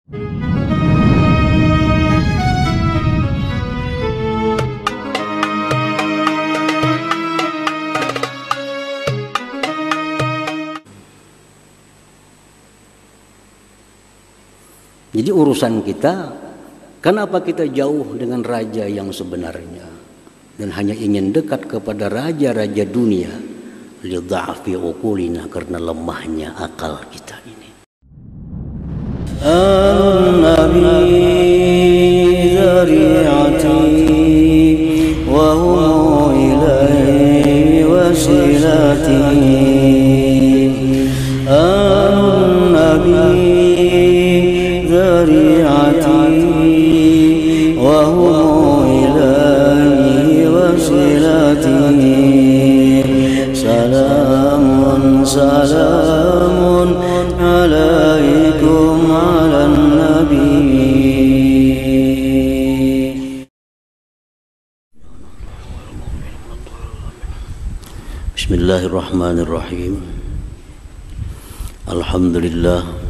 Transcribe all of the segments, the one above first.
Jadi urusan kita, kenapa kita jauh dengan raja yang sebenarnya dan hanya ingin dekat kepada raja-raja dunia? Lidha'fi uqulina, karena lemahnya akal kita ini. An-nabi dhari'ati wa hum ilaihi wasilati. An-nabi ذريعتي وهم إليه وصلتي سلام سلام عليكم على النبي. بسم الله الرحمن الرحيم. الحمد لله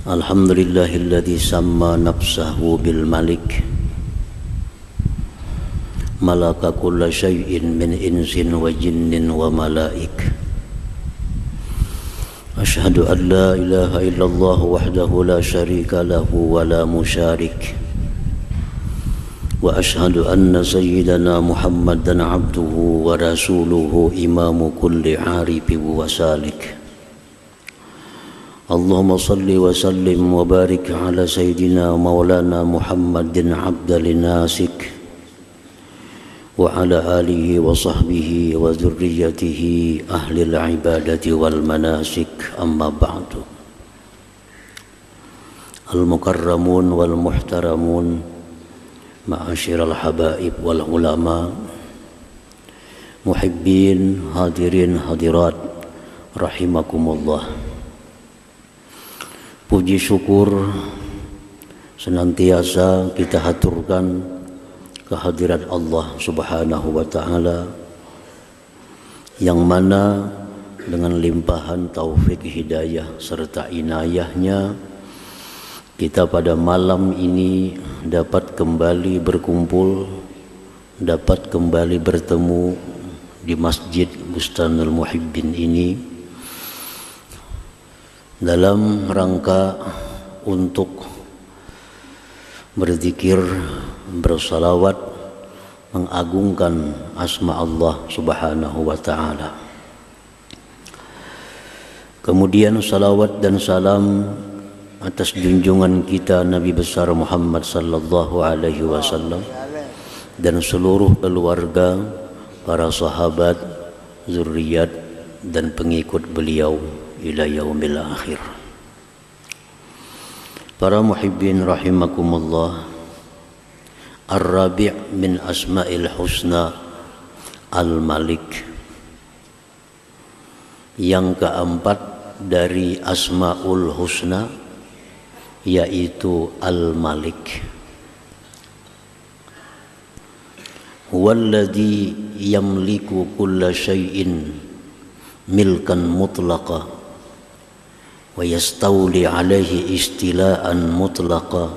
Alhamdulillahilladzi samma nafsahu bil malik malaka kulla syai'in min insin wa jinnin wa malaik. Asyhadu an la ilaha illallah wahdahu la syarika lahu wa la musyarik, wa asyhadu anna sayyidana Muhammadan abduhu wa rasuluhu imamu kulli arifin wa salik. Allahumma salli wa sallim wa barik ala sayyidina maulana Muhammadin abdal nasik wa ala alihi wa sahbihi wa dhurriyyatihi ahlil ibadati wal manasik, amma ba'du. Al-mukarramun wal muhtaramun ma'asyiral habaib wal ulama, muhibbin hadirin hadirat rahimakumullah. Puji syukur senantiasa kita haturkan kehadirat Allah Subhanahu wa ta'ala, yang mana dengan limpahan taufik hidayah serta inayahnya kita pada malam ini dapat kembali berkumpul, dapat kembali bertemu di Masjid Bustanul Muhibbin ini dalam rangka untuk berzikir, bersalawat, mengagungkan asma Allah Subhanahu wa ta'ala. Kemudian salawat dan salam atas junjungan kita Nabi besar Muhammad sallallahu alaihi wasallam dan seluruh keluarga, para sahabat, zuriat dan pengikut beliau ila yaumil akhir. Para muhibbin rahimakumullah, Ar-Rabi' min asma'il husna Al-Malik, yang keempat dari Asma'ul Husna yaitu Al-Malik. Huwallazi yamliku kulla syai'in milkan mutlaqa wa yastawli alaihi istila'an mutlaqa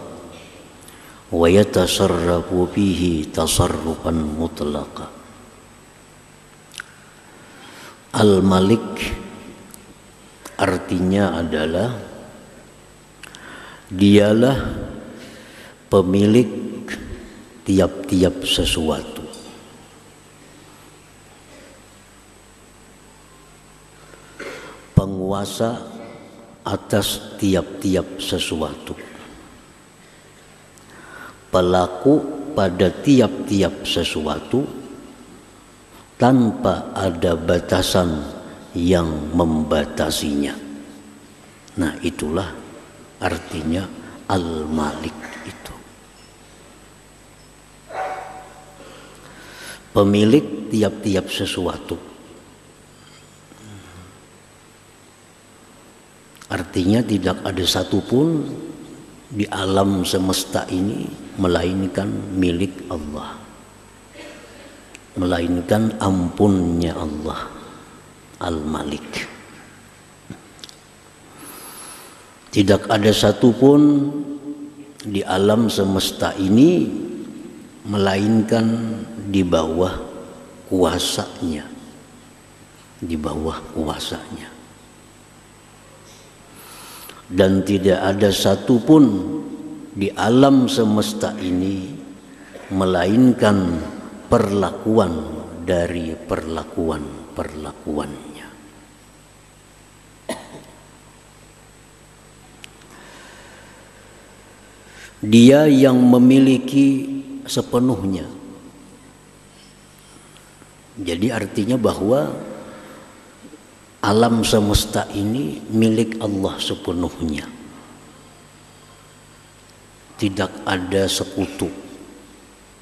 wa yatasarrafu fihi tasarrufan mutlaqa. Al-Malik artinya adalah dialah pemilik tiap-tiap sesuatu. Penguasa atas tiap-tiap sesuatu, pelaku pada tiap-tiap sesuatu tanpa ada batasan yang membatasinya. Nah, itulah artinya Al-Malik itu. Pemilik tiap-tiap sesuatu. Artinya tidak ada satupun di alam semesta ini melainkan milik Allah, melainkan ampunnya Allah. Al-Malik. Tidak ada satupun di alam semesta ini melainkan di bawah kuasanya, di bawah kuasanya. Dan tidak ada satupun di alam semesta ini melainkan perlakuan dari perlakuannya. Dia yang memiliki sepenuhnya. Jadi artinya bahwa alam semesta ini milik Allah sepenuhnya. Tidak ada sekutu.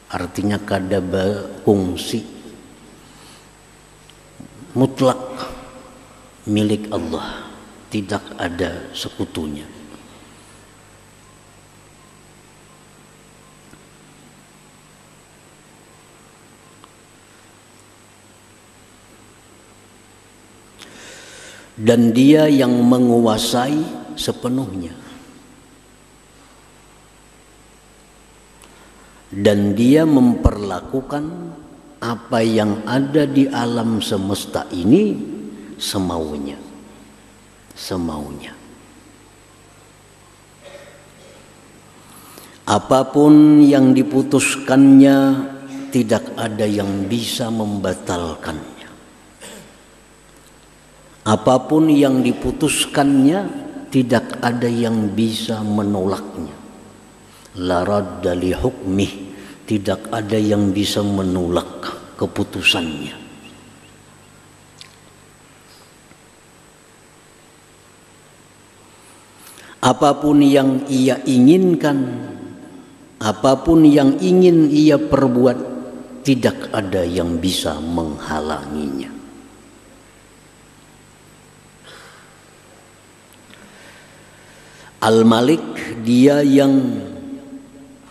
Artinya kada kongsi. Mutlak milik Allah. Tidak ada sekutunya. Dan dia yang menguasai sepenuhnya. Dan dia memperlakukan apa yang ada di alam semesta ini semaunya. Semaunya. Apapun yang diputuskannya tidak ada yang bisa membatalkannya. Apapun yang diputuskannya tidak ada yang bisa menolaknya. La radda li hukmih, tidak ada yang bisa menolak keputusannya. Apapun yang ia inginkan, apapun yang ingin ia perbuat, tidak ada yang bisa menghalanginya. Al-Malik, dia yang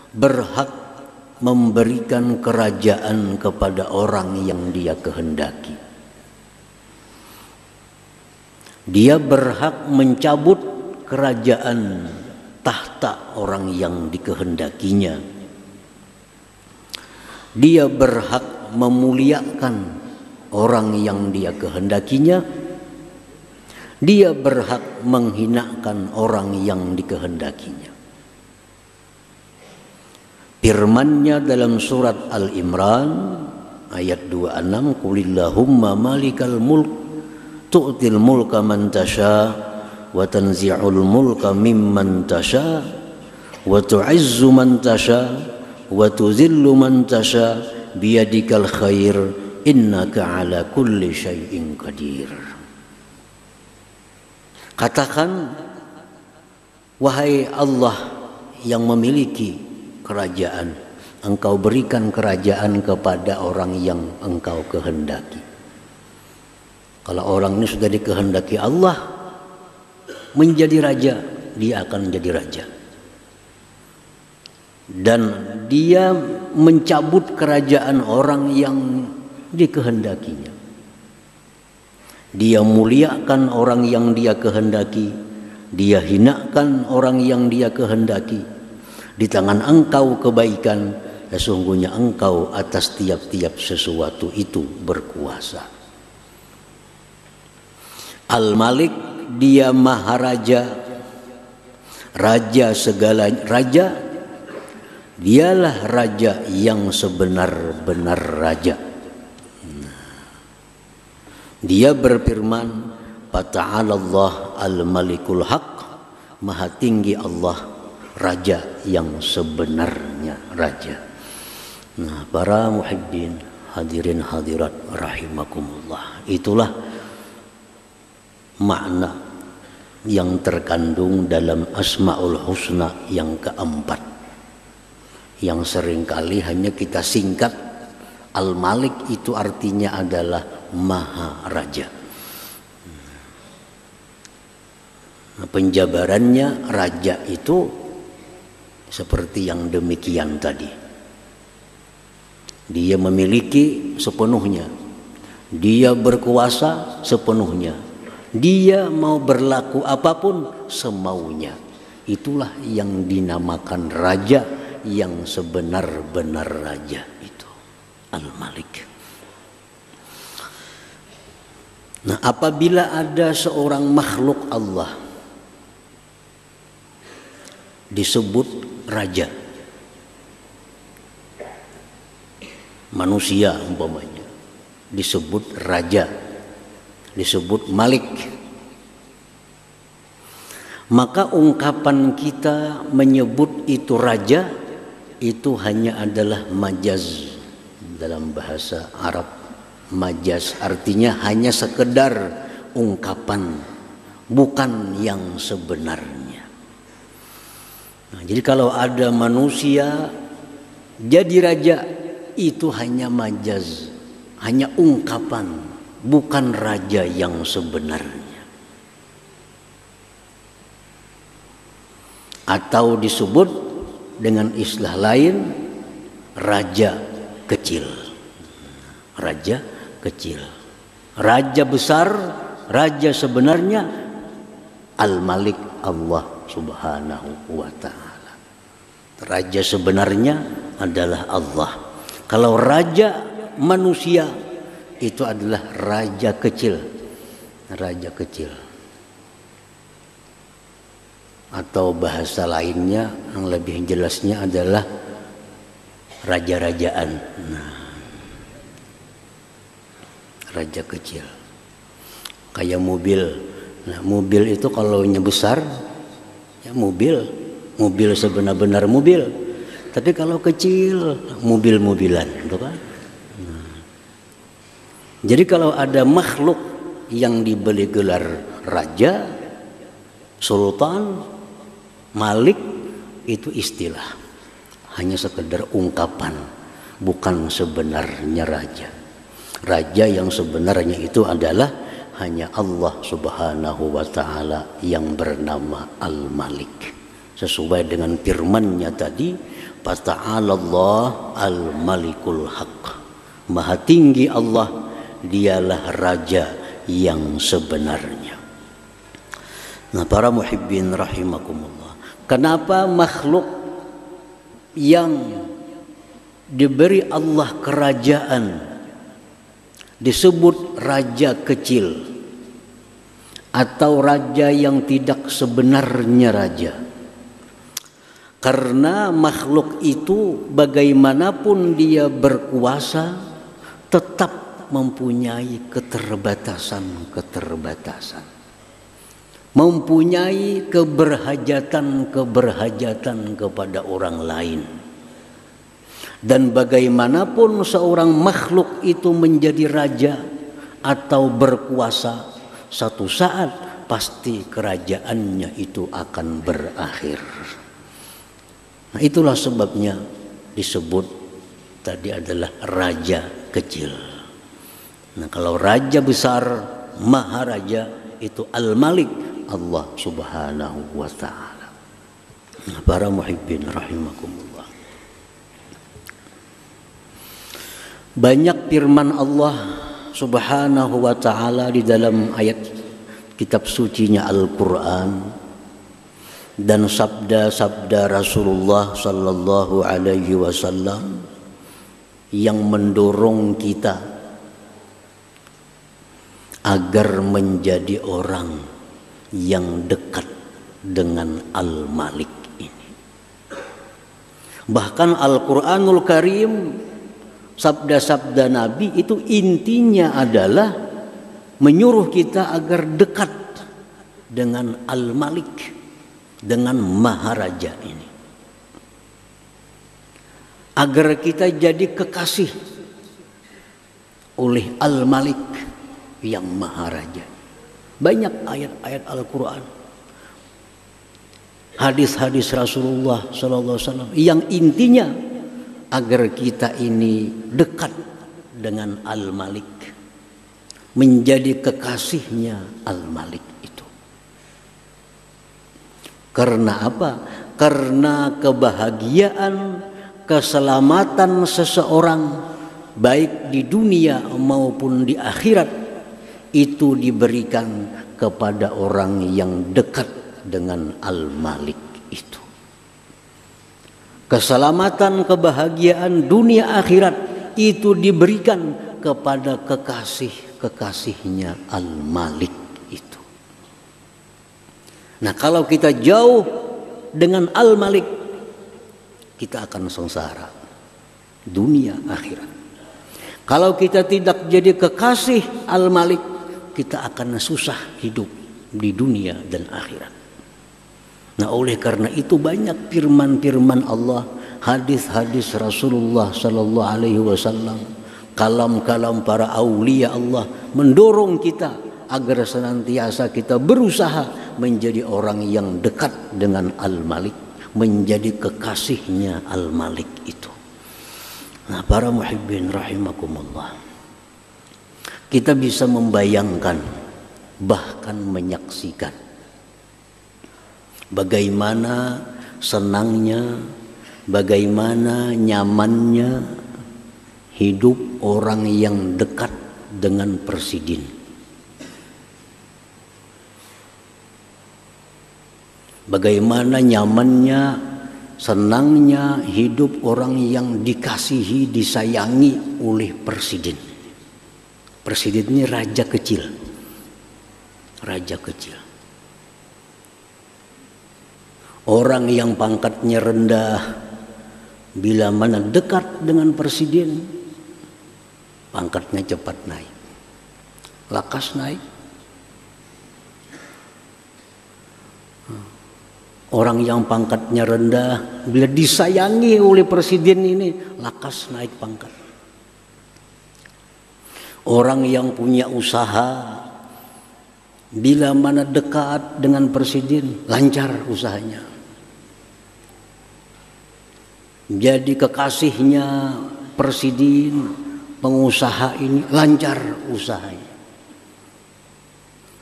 berhak memberikan kerajaan kepada orang yang dia kehendaki. Dia berhak mencabut kerajaan tahta orang yang dikehendakinya. Dia berhak memuliakan orang yang dia kehendakinya. Dia berhak menghinakan orang yang dikehendakinya. Firman-Nya dalam surat Al-Imran ayat 26, Qulillahumma malikal mulk tu'til mulka man tasha wa tanzi'ul mulka mimman tasha wa tu'izzu man tasha wa tuzillu man tasha biyadikal khair innaka ala kulli syai'in qadir. Katakan, wahai Allah yang memiliki kerajaan, Engkau berikan kerajaan kepada orang yang Engkau kehendaki. Kalau orang ini sudah dikehendaki Allah menjadi raja, dia akan menjadi raja. Dan dia mencabut kerajaan orang yang dikehendakinya. Dia muliakan orang yang dia kehendaki, dia hinakan orang yang dia kehendaki. Di tangan Engkau kebaikan, sesungguhnya Engkau atas tiap-tiap sesuatu itu berkuasa. Al-Malik, dia maharaja, raja segala raja. Dialah raja yang sebenar-benar raja. Dia berfirman, Fata'ala Allah al-Malikul Haq, Maha tinggi Allah, raja yang sebenarnya raja. Nah, para muhibbin, hadirin hadirat rahimakumullah. Itulah makna yang terkandung dalam Asmaul Husna yang keempat, yang seringkali hanya kita singkat. Al-Malik itu artinya adalah Maha Raja. Penjabarannya, raja itu seperti yang demikian tadi. Dia memiliki sepenuhnya, dia berkuasa sepenuhnya, Dia mau berlaku apapun semaunya. Itulah yang dinamakan raja yang sebenar-benar raja itu, Al-Malik. Nah, apabila ada seorang makhluk Allah disebut raja, manusia umpamanya disebut raja, disebut malik, maka ungkapan kita menyebut itu raja itu hanya adalah majaz. Dalam bahasa Arab, majaz artinya hanya sekedar ungkapan, bukan yang sebenarnya. Nah, jadi kalau ada manusia jadi raja, itu hanya majaz, hanya ungkapan, bukan raja yang sebenarnya. Atau disebut dengan istilah lain, raja kecil. Raja kecil. Raja besar, raja sebenarnya Al-Malik, Allah Subhanahu wa ta'ala. Raja sebenarnya adalah Allah. Kalau raja manusia itu adalah raja kecil. Raja kecil. Atau bahasa lainnya yang lebih jelasnya adalah raja-rajaan. Nah, raja kecil. Kayak mobil. Nah, mobil itu kalau besar ya mobil sebenar-benar mobil. Tapi kalau kecil mobil-mobilan, gitu kan? Nah. Jadi kalau ada makhluk yang diberi gelar raja, sultan, malik, itu istilah, hanya sekedar ungkapan, bukan sebenarnya raja. Raja yang sebenarnya itu adalah hanya Allah Subhanahu wa ta'ala yang bernama Al-Malik. Sesuai dengan firman-Nya tadi, fata'ala Allah Al-Malikul Haq. Maha tinggi Allah, dialah raja yang sebenarnya. Nah, para muhibbin rahimakumullah, kenapa makhluk yang diberi Allah kerajaan disebut raja kecil atau raja yang tidak sebenarnya raja? Karena makhluk itu bagaimanapun dia berkuasa tetap mempunyai keterbatasan, mempunyai keberhajatan kepada orang lain. Dan bagaimanapun seorang makhluk itu menjadi raja atau berkuasa, satu saat pasti kerajaannya itu akan berakhir. Nah, itulah sebabnya disebut tadi adalah raja kecil. Nah, kalau raja besar, maharaja itu Al-Malik, Allah Subhanahu wa ta'ala. Nah, para muhibbin rahimakumullah, banyak firman Allah Subhanahu wa ta'ala di dalam ayat kitab sucinya Al-Quran dan sabda-sabda Rasulullah sallallahu alaihi wasallam yang mendorong kita agar menjadi orang yang dekat dengan Al-Malik ini. Bahkan Al-Quranul Karim, sabda-sabda Nabi itu intinya adalah menyuruh kita agar dekat dengan Al-Malik, dengan maharaja ini, agar kita jadi kekasih oleh Al-Malik yang maharaja. Banyak ayat-ayat Al-Quran, hadis-hadis Rasulullah SAW yang intinya agar kita ini dekat dengan Al-Malik, menjadi kekasihnya Al-Malik itu. Karena apa? Karena kebahagiaan, keselamatan seseorang baik di dunia maupun di akhirat itu diberikan kepada orang yang dekat dengan Al-Malik itu. Keselamatan, kebahagiaan dunia akhirat itu diberikan kepada kekasih-kekasihnya Al-Malik itu. Nah, kalau kita jauh dengan Al-Malik, kita akan sengsara dunia akhirat. Kalau kita tidak jadi kekasih Al-Malik, kita akan susah hidup di dunia dan akhirat. Nah, oleh karena itu banyak firman-firman Allah, hadis-hadis Rasulullah sallallahu alaihi wasallam, kalam-kalam para aulia Allah mendorong kita agar senantiasa kita berusaha menjadi orang yang dekat dengan Al-Malik, menjadi kekasihnya Al-Malik itu. Nah, para muhibbin rahimakumullah, kita bisa membayangkan, bahkan menyaksikan bagaimana senangnya, bagaimana nyamannya hidup orang yang dekat dengan presiden. Bagaimana nyamannya, senangnya hidup orang yang dikasihi, disayangi oleh presiden. Presiden ini raja kecil. Raja kecil. Orang yang pangkatnya rendah, bila mana dekat dengan presiden, pangkatnya cepat naik. Lakas naik. Orang yang pangkatnya rendah, bila disayangi oleh presiden ini, lakas naik pangkat. Orang yang punya usaha, bila mana dekat dengan presiden, lancar usahanya. Jadi kekasihnya presiden, pengusaha ini lancar usahanya.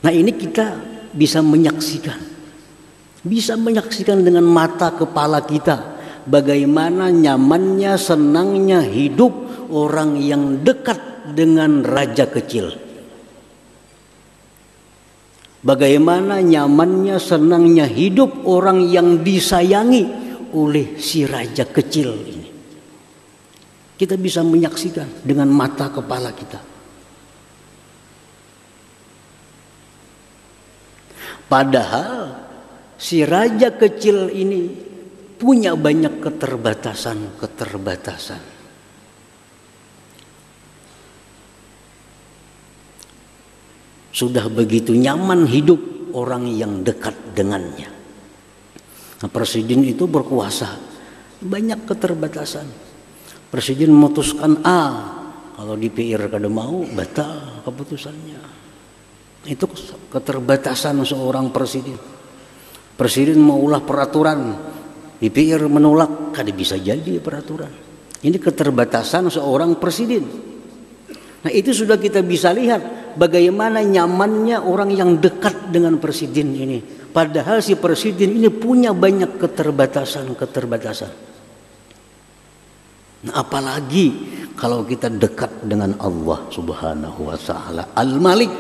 Nah, ini kita bisa menyaksikan. Bisa menyaksikan dengan mata kepala kita bagaimana nyamannya, senangnya hidup orang yang dekat dengan raja kecil. Bagaimana nyamannya, senangnya hidup orang yang disayangi oleh si raja kecil ini. Kita bisa menyaksikan dengan mata kepala kita. Padahal si raja kecil ini punya banyak keterbatasan. Sudah begitu nyaman hidup orang yang dekat dengannya. Nah, presiden itu berkuasa, banyak keterbatasan. Presiden memutuskan A, kalau DPR kada mau, batal keputusannya. Itu keterbatasan seorang presiden. Presiden mau ulah peraturan, DPR menolak, kada bisa jadi peraturan. Ini keterbatasan seorang presiden. Nah, itu sudah kita bisa lihat bagaimana nyamannya orang yang dekat dengan presiden ini. Padahal si presiden ini punya banyak keterbatasan. Nah, apalagi kalau kita dekat dengan Allah Subhanahu wa taala, Al-Malik,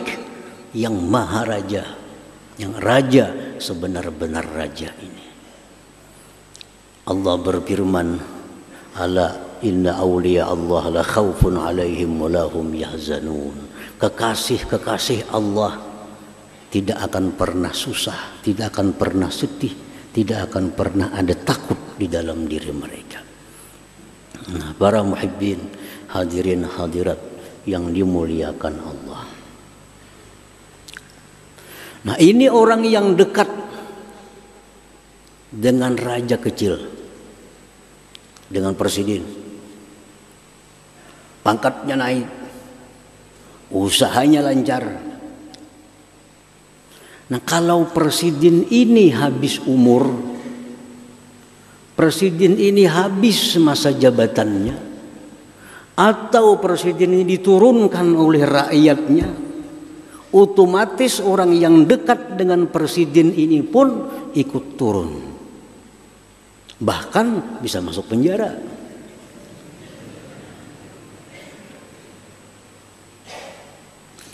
yang Maha Raja, yang raja sebenar-benar raja ini. Allah berfirman, ala inna awliya Allah la khaufun alaihim wa lahum yahzanun. Kekasih-kekasih Allah tidak akan pernah susah, tidak akan pernah sedih, tidak akan pernah ada takut di dalam diri mereka. Nah, para muhibbin, hadirin hadirat yang dimuliakan Allah. Nah, ini orang yang dekat dengan raja kecil, dengan presiden. Pangkatnya naik, usahanya lancar. Nah, kalau presiden ini habis umur, presiden ini habis masa jabatannya, atau presiden ini diturunkan oleh rakyatnya, otomatis orang yang dekat dengan presiden ini pun ikut turun. Bahkan bisa masuk penjara.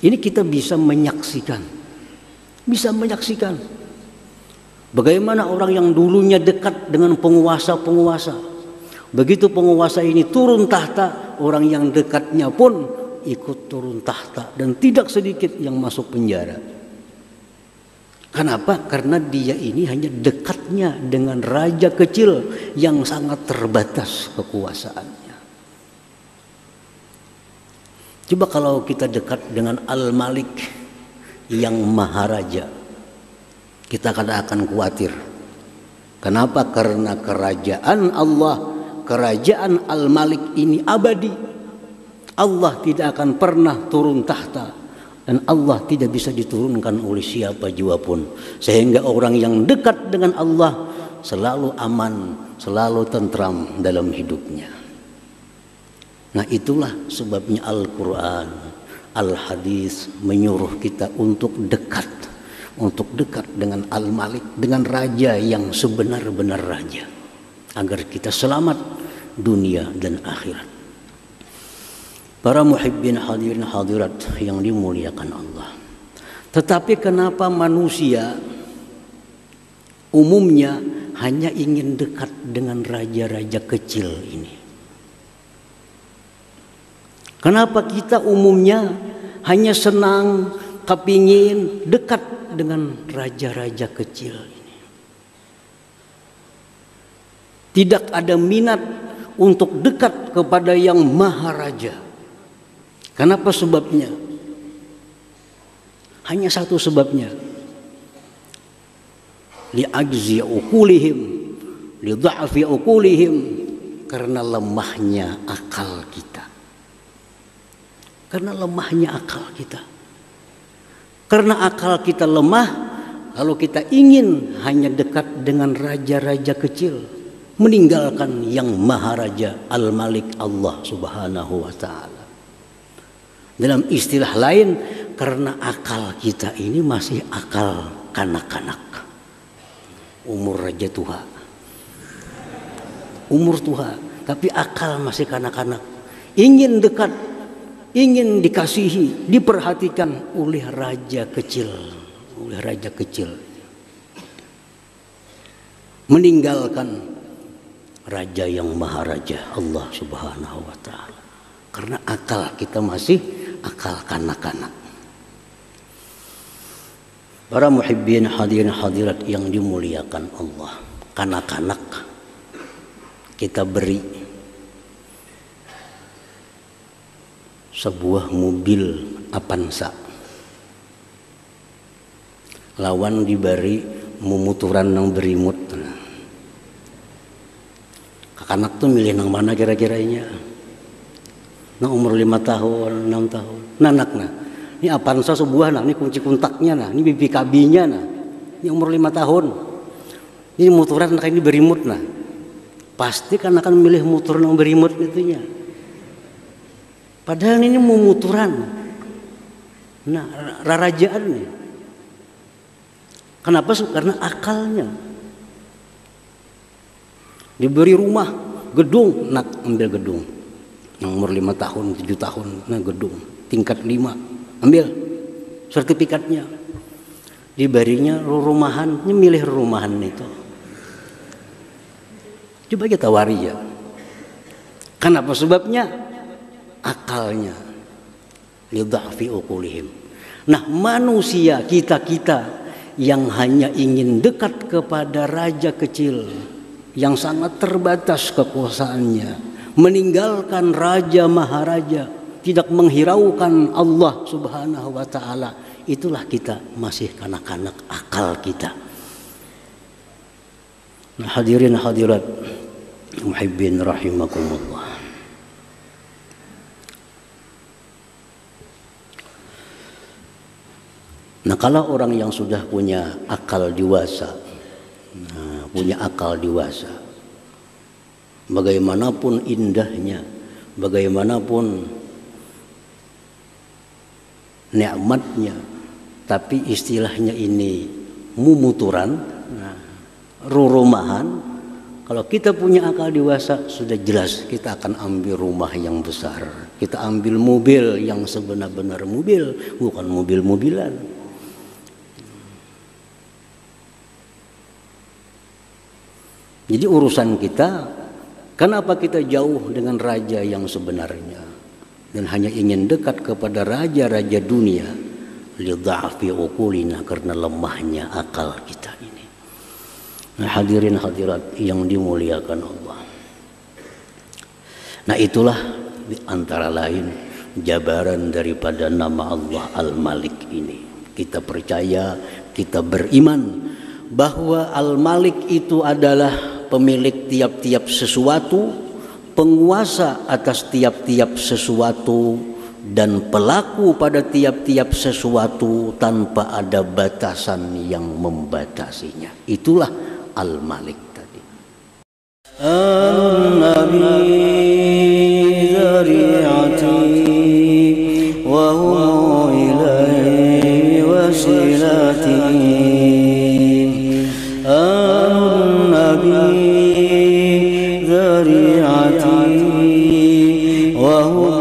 Ini kita bisa menyaksikan bisa menyaksikan bagaimana orang yang dulunya dekat dengan penguasa-penguasa, begitu penguasa ini turun tahta, orang yang dekatnya pun ikut turun tahta dan tidak sedikit yang masuk penjara. Kenapa? Karena dia ini hanya dekatnya dengan raja kecil yang sangat terbatas kekuasaannya. Coba kalau kita dekat dengan Al-Malik yang Maharaja, kita akan khawatir. Kenapa? Karena kerajaan Allah, kerajaan Al-Malik ini abadi. Allah tidak akan pernah turun tahta. Dan Allah tidak bisa diturunkan oleh siapa jua pun. Sehingga orang yang dekat dengan Allah selalu aman, selalu tentram dalam hidupnya. Nah, itulah sebabnya Al-Quran, Al-Hadis menyuruh kita untuk dekat dengan Al-Malik, dengan raja yang sebenar-benar raja, agar kita selamat dunia dan akhirat. Para muhibbin hadirin hadirat yang dimuliakan Allah. Tetapi kenapa manusia umumnya hanya ingin dekat dengan raja-raja kecil ini? Kenapa kita umumnya hanya senang, kepingin dekat dengan raja-raja kecil ini? Tidak ada minat untuk dekat kepada yang maharaja. Kenapa sebabnya? Hanya satu sebabnya. Li'ajzi uqulihim, lidha'fi uqulihim, karena lemahnya akal kita. Karena lemahnya akal kita. Karena akal kita lemah, kalau kita ingin hanya dekat dengan raja-raja kecil, meninggalkan yang maharaja Al-Malik Allah Subhanahu wa ta'ala. Dalam istilah lain, karena akal kita ini masih akal kanak-kanak. Umur raja tua, umur tua, tapi akal masih kanak-kanak. Ingin dekat, ingin dikasihi, diperhatikan oleh raja kecil, meninggalkan raja yang maharaja Allah Subhanahu wa ta'ala. Karena akal kita masih akal kanak-kanak. Para muhibbin hadirin hadirat yang dimuliakan Allah, kanak-kanak kita beri sebuah mobil Avanza, lawan diberi mumuturan nang berimut. Kakanak tuh milih nang mana kira-kiranya? Nang umur 5 tahun, 6 tahun. Nanak nah. Ini Avanza sebuah nah, ini kunci kontaknya nah, ini BBKB-nya nah. Ini umur 5 tahun. Ini muturan kayak ini berimut nah. Pasti kan akan milih mutur nang berimut itunya. Padahal ini mumuturan. Nah, rarajaan nih. Kenapa? Karena akalnya. Diberi rumah, gedung, nak ambil gedung. Yang umur 5 tahun, 7 tahun, nah gedung tingkat 5, ambil sertifikatnya. Diberinya rumahan, milih rumahan itu. Coba kita wari ya. Kenapa sebabnya? Akalnya. Lidha'fi uqulihim. Nah, manusia kita yang hanya ingin dekat kepada raja kecil yang sangat terbatas kekuasaannya, meninggalkan raja maharaja, tidak menghiraukan Allah Subhanahu wa ta'ala, itulah kita masih kanak-kanak akal kita. Nah, hadirin hadirat muhibbin rahimakumullah. Nah, kalau orang yang sudah punya akal dewasa, bagaimanapun indahnya, bagaimanapun nikmatnya, tapi istilahnya ini mumuturan, rumahan. Kalau kita punya akal dewasa, sudah jelas kita akan ambil rumah yang besar, kita ambil mobil yang sebenar-benar mobil, bukan mobil-mobilan. Jadi urusan kita, kenapa kita jauh dengan raja yang sebenarnya dan hanya ingin dekat kepada raja-raja dunia, lidha'fi uqulina, karena lemahnya akal kita ini. Nah, hadirin hadirat yang dimuliakan Allah. Nah, itulah antara lain jabaran daripada nama Allah Al-Malik ini. Kita percaya, kita beriman bahwa Al-Malik itu adalah pemilik tiap-tiap sesuatu, penguasa atas tiap-tiap sesuatu, dan pelaku pada tiap-tiap sesuatu tanpa ada batasan yang membatasinya. Itulah Al-Malik tadi. An-Nabi ذريعتي وهو إليه وسيلتي النبي ذريعتي وهو